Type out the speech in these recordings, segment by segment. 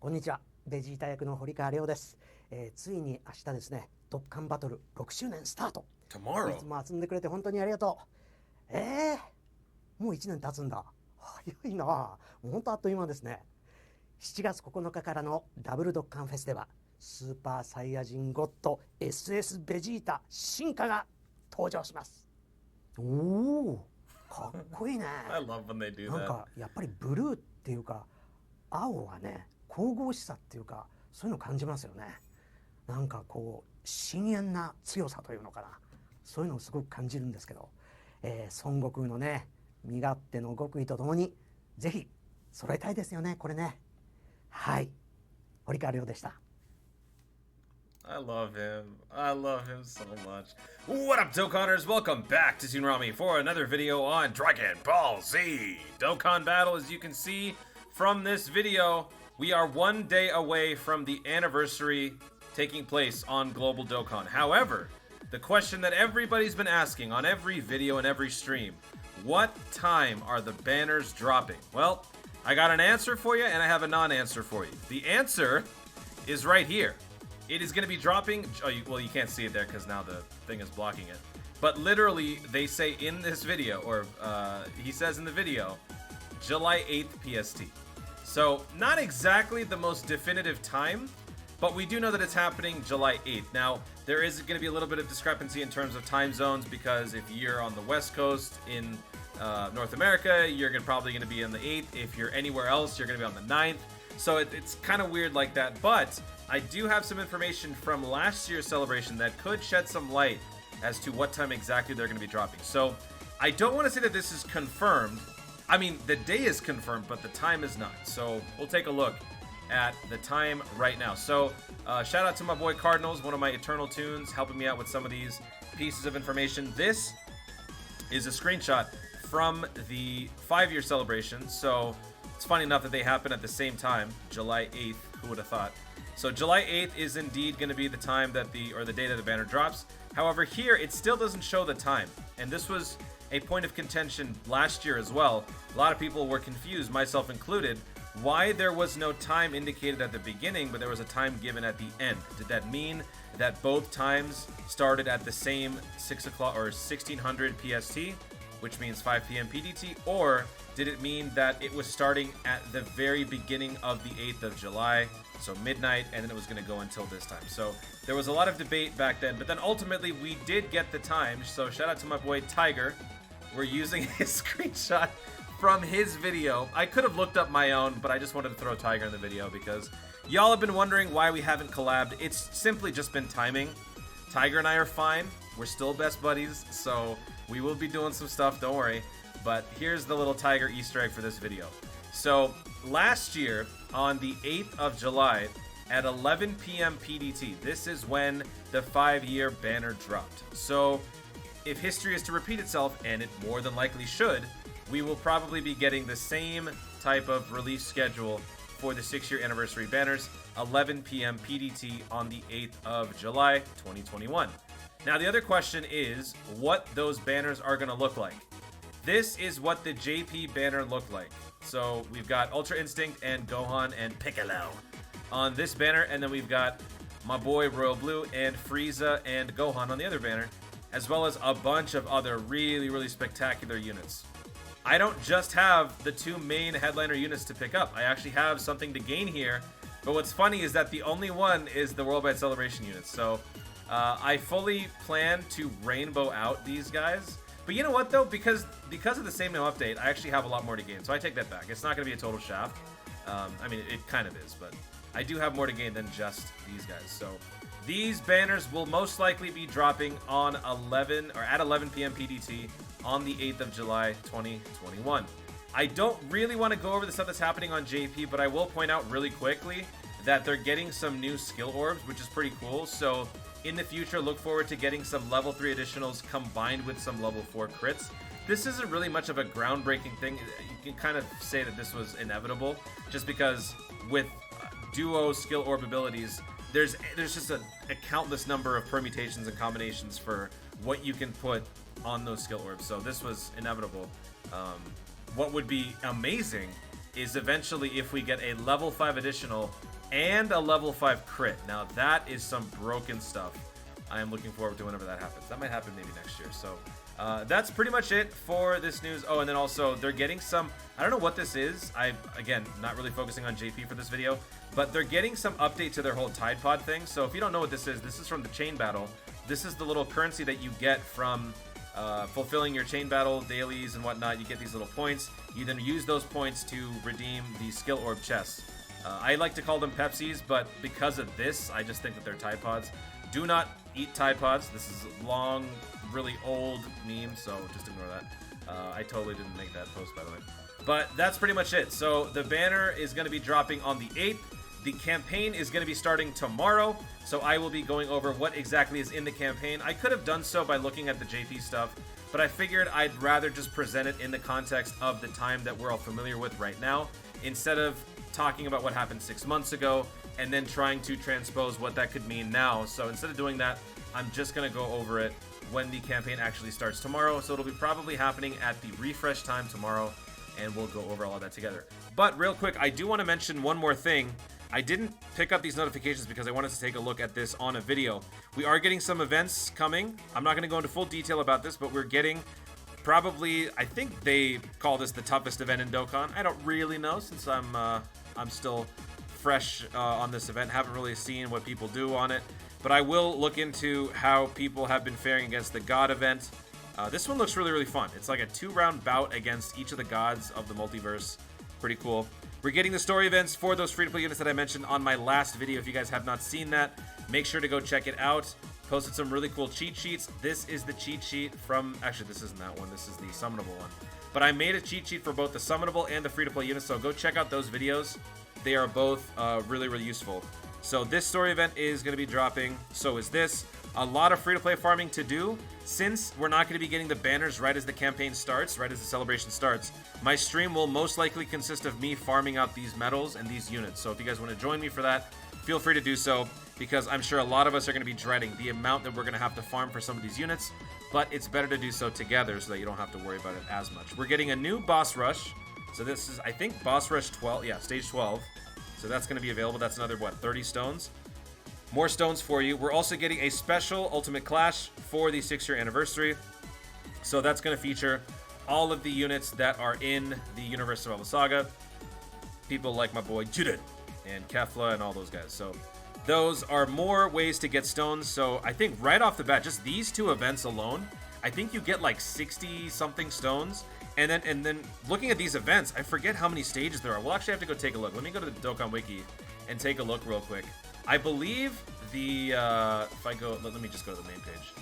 こんにちは、ベジータ役の堀川亮です。ついに明日ですね、ドッカンバトル6周年スタート。いつも遊んでくれて本当にありがとう。もう1年経つんだ。早いな。もう本当あっという間ですね。7月9日からのダブルドッカンフェスでは、スーパーサイヤ人ゴッド SS ベジータ進化が登場します。おお、かっこいいね。I love when they do that. なんかやっぱりブルーっていうか青はね、神々しさっていうかそういうの感じますよね。なんかこう深遠な強さというのかな、そういうのをすごく感じるんですけど、孫悟空のね身勝手の極意とともにぜひ揃えたいですよね、これね。はい、堀川亮でした。I love him. I love him so much. What up, Dokkanners? Welcome back to Tsunami for another video on Dragon Ball Z. Dokkan Battle, as you can see from this video, we are 1 day away from the anniversary taking place on Global Dokkan. However, the question that everybody's been asking on every video and every stream, what time are the banners dropping? Well, I got an answer for you and I have a non-answer for you. The answer is right here. It is going to be dropping. Well, you can't see it there because now the thing is blocking it. But literally, they say in this video, or he says in the video, July 8th PST. So, not exactly the most definitive time, but we do know that it's happening July 8th. Now, there is going to be a little bit of discrepancy in terms of time zones because if you're on the West Coast in North America, you're probably going to be on the 8th. If you're anywhere else, you're going to be on the 9th. So it's kind of weird like that, but I do have some information from last year's celebration that could shed some light as to what time exactly they're going to be dropping. So I don't want to say that this is confirmed. I mean, the day is confirmed, but the time is not. So we'll take a look at the time right now. So shout out to my boy Cardinals, one of my Eternal Tunes, helping me out with some of these pieces of information. This is a screenshot from the 5-year celebration. So it's funny enough that they happen at the same time, July 8th. Who would have thought? So July 8th is indeed going to be the time that the day that the banner drops. However, here it still doesn't show the time. And this was a point of contention last year as well. A lot of people were confused, myself included, why there was no time indicated at the beginning, but there was a time given at the end. Did that mean that both times started at the same 6 o'clock or 1600 PST, which means 5 p.m. PDT, or did it mean that it was starting at the very beginning of the 8th of July, so midnight, and then it was going to go until this time? So there was a lot of debate back then, but then ultimately we did get the time. So shout out to my boy Tiger. We're using his screenshot from his video. I could have looked up my own, but I just wanted to throw Tiger in the video because y'all have been wondering why we haven't collabed. It's simply just been timing. Tiger and I are fine. We're still best buddies, so we will be doing some stuff, don't worry. But here's the little Tiger Easter egg for this video. So last year on the 8th of July at 11 p.m. PDT, this is when the 5-year banner dropped. So if history is to repeat itself, and it more than likely should, we will probably be getting the same type of release schedule for the 6-year anniversary banners, 11 p.m. PDT on the 8th of July 2021. Now the other question is what those banners are going to look like. This is what the JP banner looked like. So we've got Ultra Instinct and Gohan and Piccolo on this banner, and then we've got my boy Royal Blue and Frieza and Gohan on the other banner, as well as a bunch of other really, really spectacular units. I don't just have the 2 main headliner units to pick up. I actually have something to gain here, but what's funny is that the only one is the Worldwide Celebration units. So I fully plan to rainbow out these guys. But you know what, though? Because of the same name update, I actually have a lot more to gain. So I take that back. It's not going to be a total shaft. I mean, it kind of is, but I do have more to gain than just these guys. So these banners will most likely be dropping on 11 or at 11 p.m. PDT on the 8th of July 2021. I don't really want to go over the stuff that's happening on JP, but I will point out really quickly that they're getting some new skill orbs, which is pretty cool. So in the future, look forward to getting some level 3 additionals combined with some level 4 crits. This isn't really much of a groundbreaking thing. You can kind of say that this was inevitable, just because with duo skill orb abilities, there's just a countless number of permutations and combinations for what you can put on those skill orbs. So this was inevitable. What would be amazing is eventually if we get a level 5 additional and a level 5 crit. Now that is some broken stuff. I am looking forward to whenever that happens. That might happen maybe next year. So that's pretty much it for this news. Oh, and then also they're getting some, I don't know what this is. Again, not really focusing on JP for this video, but they're getting some update to their whole Tide Pod thing. So if you don't know what this is from the chain battle. This is the little currency that you get from fulfilling your chain battle dailies and whatnot. You get these little points. You then use those points to redeem the skill orb chests. I like to call them Pepsis, but because of this, I just think that they're Tide Pods. Do not eat Tide Pods. This is a long, really old meme, so just ignore that. I totally didn't make that post, by the way. But that's pretty much it. So the banner is going to be dropping on the 8th. The campaign is going to be starting tomorrow, so I will be going over what exactly is in the campaign. I could have done so by looking at the JP stuff, but I figured I'd rather just present it in the context of the time that we're all familiar with right now, instead of talking about what happened 6 months ago and then trying to transpose what that could mean now. So instead of doing that, I'm just going to go over it when the campaign actually starts tomorrow. So it'll be probably happening at the refresh time tomorrow, and we'll go over all of that together. But real quick, I do want to mention one more thing. I didn't pick up these notifications because I wanted to take a look at this on a video. We are getting some events coming. I'm not going to go into full detail about this, but we're getting probably, I think they call this the toughest event in Dokkan. I don't really know, since I'm still fresh on this event. Haven't really seen what people do on it, but I will look into how people have been faring against the God event. This one looks really, really fun. It's like a 2-round bout against each of the gods of the multiverse. Pretty cool. We're getting the story events for those free-to-play units that I mentioned on my last video. If you guys have not seen that, make sure to go check it out. Posted some really cool cheat sheets. This is the cheat sheet from... Actually, this isn't that one. This is the summonable one. But I made a cheat sheet for both the summonable and the free-to-play units, so go check out those videos. They are both really, really useful. So this story event is going to be dropping. So is this. A lot of free-to-play farming to do. Since we're not going to be getting the banners right as the campaign starts, right as the celebration starts, my stream will most likely consist of me farming out these medals and these units. So if you guys want to join me for that, feel free to do so, because I'm sure a lot of us are going to be dreading the amount that we're going to have to farm for some of these units, but it's better to do so together so that you don't have to worry about it as much. We're getting a new boss rush. So this is, I think, boss rush 12. Yeah, stage 12. So that's going to be available. That's another, what, 30 stones? More stones for you. We're also getting a special Ultimate Clash for the 6-year anniversary. So that's going to feature all of the units that are in the Universe Survival Saga. People like my boy Juden and Kefla and all those guys. So those are more ways to get stones. So I think right off the bat, just these 2 events alone, I think you get like 60-something stones. And then looking at these events, I forget how many stages there are. We'll actually have to go take a look. Let me go to the Dokkan Wiki and take a look real quick. I believe the, if I go, let me just go to the main page.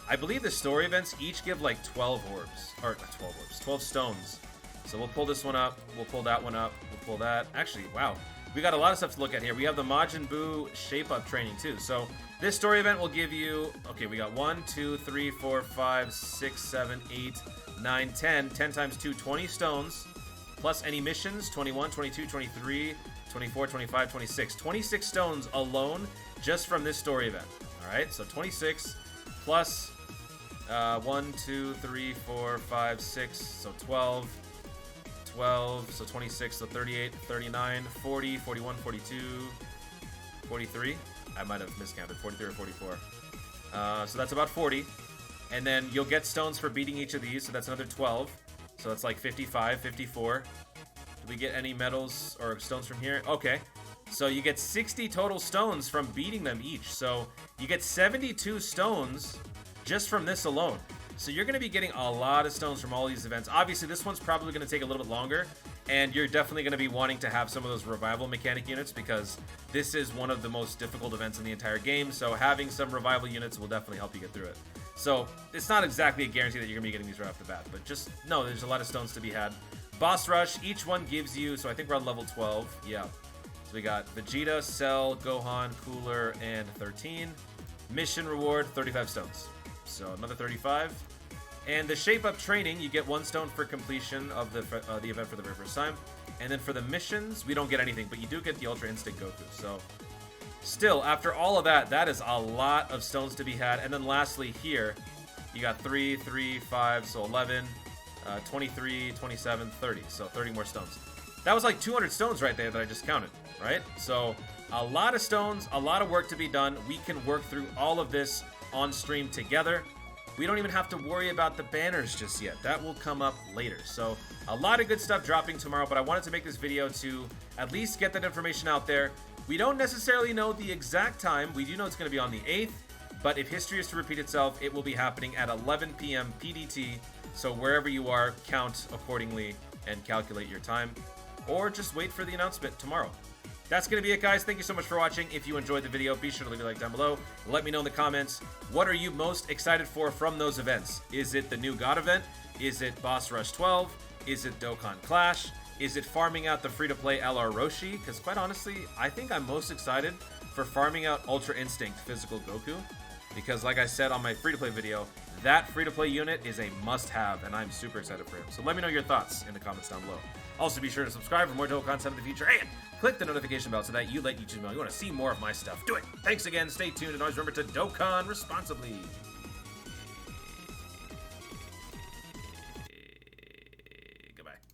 I believe the story events each give like 12 orbs, or not 12 orbs, 12 stones. So we'll pull this one up, we'll pull that one up, we'll pull that. Actually, wow, we got a lot of stuff to look at here. We have the Majin Buu shape up training too. So this story event will give you, okay, we got 1, 2, 3, 4, 5, 6, 7, 8, 9, 10. 10 times 2, 20 stones, plus any missions, 21, 22, 23, 24, 25, 26. 26 stones alone just from this story event. All right, so 26 plus 1, 2, 3, 4, 5, 6, so 12, so 26, so 38, 39, 40, 41, 42, 43. I might have miscounted, 43 or 44. So that's about 40. And then you'll get stones for beating each of these, so that's another 12. So that's like 55, 54. We get any medals or stones from here? Okay, so you get 60 total stones from beating them each. So you get 72 stones just from this alone. So you're going to be getting a lot of stones from all these events. Obviously, this one's probably going to take a little bit longer, and you're definitely going to be wanting to have some of those revival mechanic units, because this is one of the most difficult events in the entire game. So having some revival units will definitely help you get through it. So it's not exactly a guarantee that you're going to be getting these right off the bat, but just know there's a lot of stones to be had. Boss Rush, each one gives you, so I think we're on level 12, yeah. So we got Vegeta, Cell, Gohan, Cooler, and 13. Mission reward, 35 stones. So another 35. And the Shape Up training, you get 1 stone for completion of the event for the very first time. And then for the missions, we don't get anything, but you do get the Ultra Instinct Goku. So still, after all of that, that is a lot of stones to be had. And then lastly here, you got 3, 3, 5, so 11. 23, 27, 30. So 30 more stones. That was like 200 stones right there that I just counted, right? So A lot of stones, a lot of work to be done. We can work through all of this on stream together. We don't even have to worry about the banners just yet. That will come up later. So a lot of good stuff dropping tomorrow, but I wanted to make this video to at least get that information out there. We don't necessarily know the exact time. We do know it's going to be on the 8th, but if history is to repeat itself, it will be happening at 11 p.m. PDT. So wherever you are, count accordingly and calculate your time, or just wait for the announcement tomorrow. That's going to be it, guys. Thank you so much for watching. If you enjoyed the video, be sure to leave a like down below. Let me know in the comments, what are you most excited for from those events? Is it the new God event? Is it Boss Rush 12? Is it Dokkan Clash? Is it farming out the free-to-play LR Roshi? Because quite honestly, I think I'm most excited for farming out Ultra Instinct Physical Goku. Because like I said on my free-to-play video, that free-to-play unit is a must-have, and I'm super excited for him. So let me know your thoughts in the comments down below. Also, be sure to subscribe for more Dokkan content in the future, and click the notification bell so that you let YouTube know you want to see more of my stuff. Do it! Thanks again, stay tuned, and always remember to Dokkan responsibly.